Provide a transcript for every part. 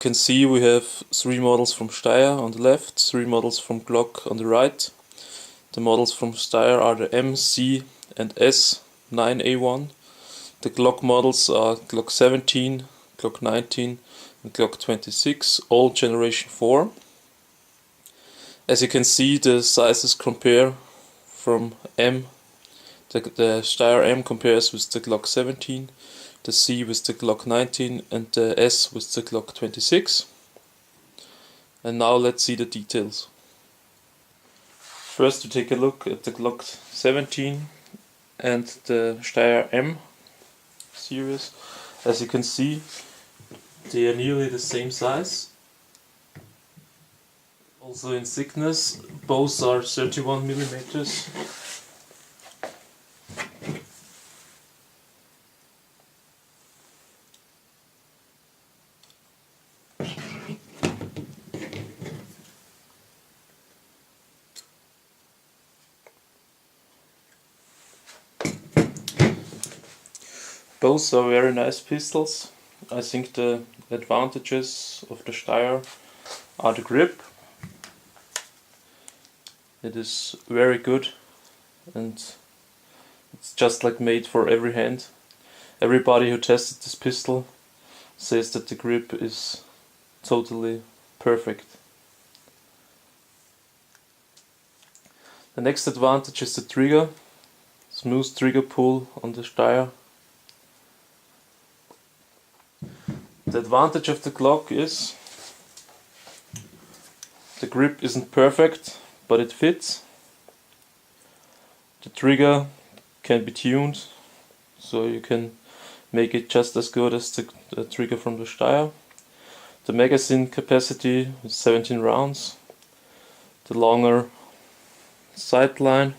can see, we have 3 models from Steyr on the left, 3 models from Glock on the right. The models from Steyr are the M, C and S9A1. The Glock models are Glock 17, Glock 19 and Glock 26, all generation 4. As you can see, the sizes compare from M. The Steyr M compares with the Glock 17, the C with the Glock 19 and the S with the Glock 26. And now let's see the details. First, to take a look at the Glock 17 and the Steyr M series. As you can see, they are nearly the same size. Also in thickness, both are 31 millimeters. Both are very nice pistols. I think the advantages of the Steyr are the grip. It is very good and it's just like made for every hand. Everybody who tested this pistol says that the grip is totally perfect. The next advantage is the trigger. Smooth trigger pull on the Steyr. The advantage of the Glock is the grip isn't perfect, but it fits. The trigger can be tuned, so you can make it just as good as the trigger from the Steyr. The magazine capacity is 17 rounds. The longer sightline.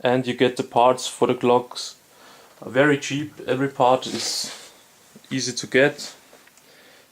And you get the parts for the Glocks very cheap. Every part is easy to get.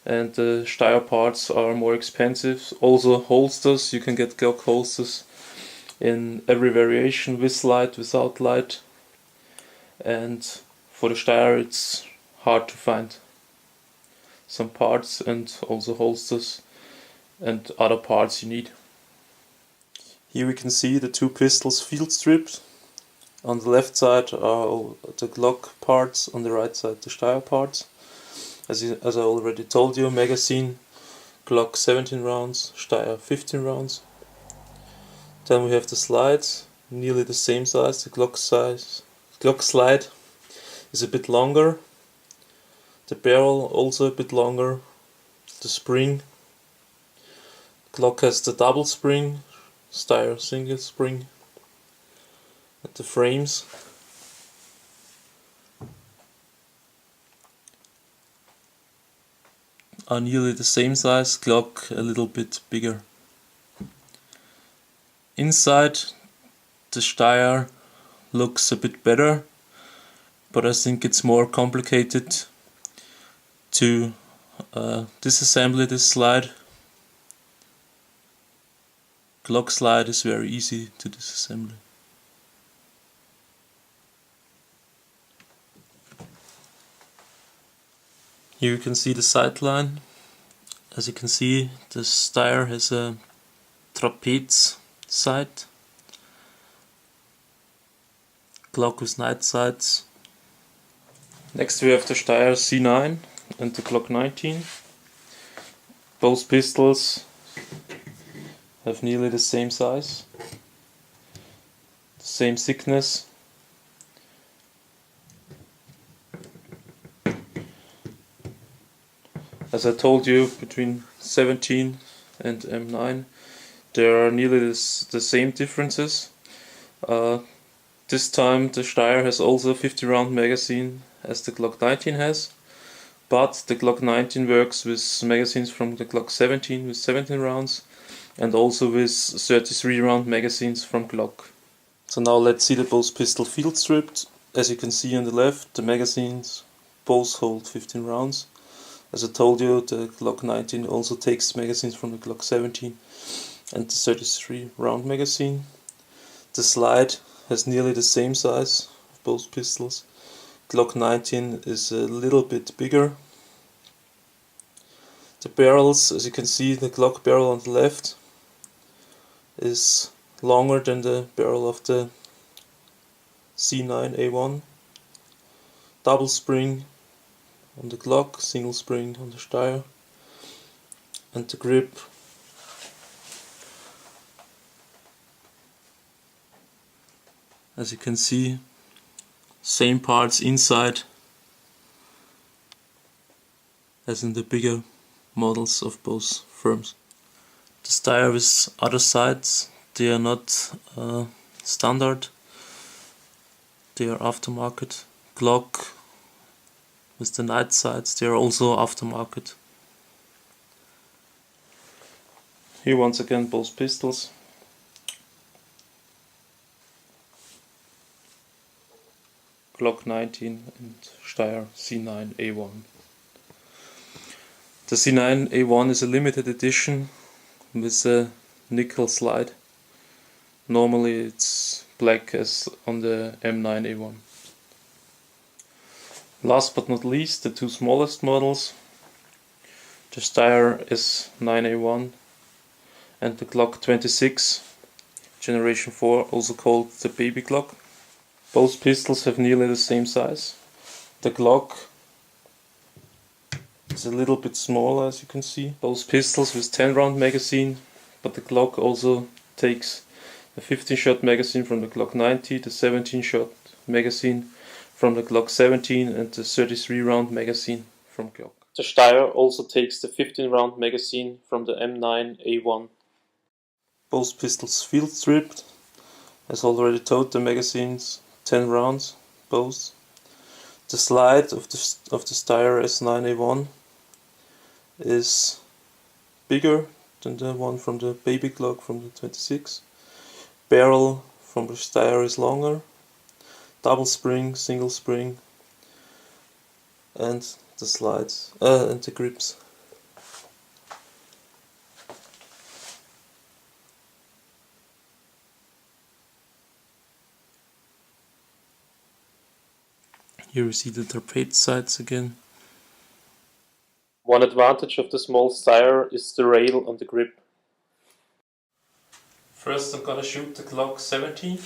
And the Steyr parts are more expensive. Also holsters, you can get Glock holsters in every variation, with light, without light. And for the Steyr it's hard to find some parts and also holsters and other parts you need. Here we can see the 2 pistols field stripped. On the left side are the Glock parts, on the right side the Steyr parts. As I already told you, magazine Glock 17 rounds, Steyr 15 rounds. Then we have the slides, nearly the same size. The Glock slide is a bit longer. The barrel also a bit longer. The spring, Glock has the double spring, Steyr single spring. And the frames. Are nearly the same size, Glock a little bit bigger. Inside the Steyr looks a bit better, but I think it's more complicated to disassemble this slide. Glock slide is very easy to disassemble. Here you can see the sightline. As you can see, the Steyr has a trapeze sight. Glock with night sights. Next we have the Steyr C9 and the Glock 19. Both pistols have nearly the same size, the same thickness. As I told you, between 17 and M9 there are nearly the same differences. This time the Steyr has also a 50 round magazine as the Glock 19 has, but the Glock 19 works with magazines from the Glock 17 with 17 rounds and also with 33 round magazines from Glock. So now let's see the both pistol field stripped. As you can see on the left, the magazines both hold 15 rounds. As I told you, the Glock 19 also takes magazines from the Glock 17 and the 33 round magazine. The slide has nearly the same size of both pistols. Glock 19 is a little bit bigger. The barrels, as you can see, the Glock barrel on the left is longer than the barrel of the C9A1. Double spring on the Glock, single spring on the Steyr, and the grip as you can see, same parts inside as in the bigger models of both firms. The Steyr with other sides, they are not standard, they are aftermarket. Glock with the night sides, they are also aftermarket. Here once again both pistols. Glock 19 and Steyr C9A1. The C9A1 is a limited edition with a nickel slide. Normally it's black as on the M9A1. Last but not least, the two smallest models, the Steyr S9A1 and the Glock 26 Generation 4, also called the Baby Glock. Both pistols have nearly the same size. The Glock is a little bit smaller, as you can see. Both pistols with 10 round magazine, but the Glock also takes a 15 shot magazine from the Glock 90, the 17 shot magazine from the Glock 17 and the 33 round magazine from Glock. The Steyr also takes the 15 round magazine from the M9A1. Both pistols field stripped, as already told, the magazines 10 rounds, both. The slide of the Steyr S9A1 is bigger than the one from the Baby Glock from the 26. Barrel from the Steyr is longer. Double spring, single spring, and the slides and the grips. Here you see the torpedo sights again. One advantage of the small Steyr is the rail on the grip. First I'm gonna shoot the Glock 17.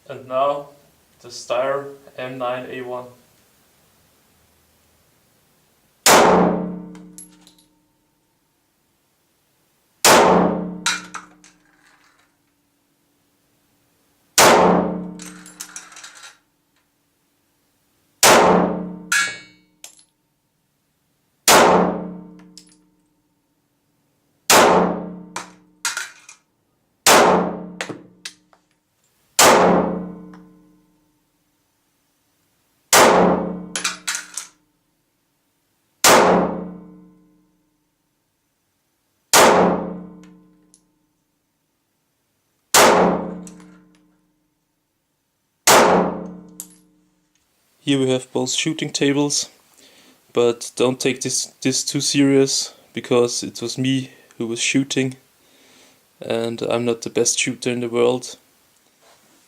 And now the Steyr M9A1. Here we have both shooting tables, but don't take this too serious, because it was me who was shooting and I'm not the best shooter in the world.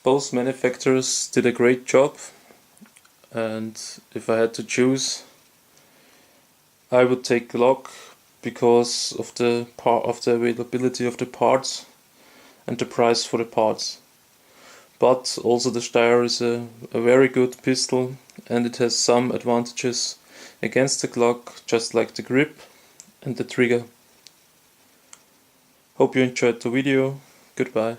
Both manufacturers did a great job, and if I had to choose, I would take Glock because of the availability of the parts and the price for the parts. But also the Steyr is a very good pistol, and it has some advantages against the Glock, just like the grip and the trigger. Hope you enjoyed the video. Goodbye.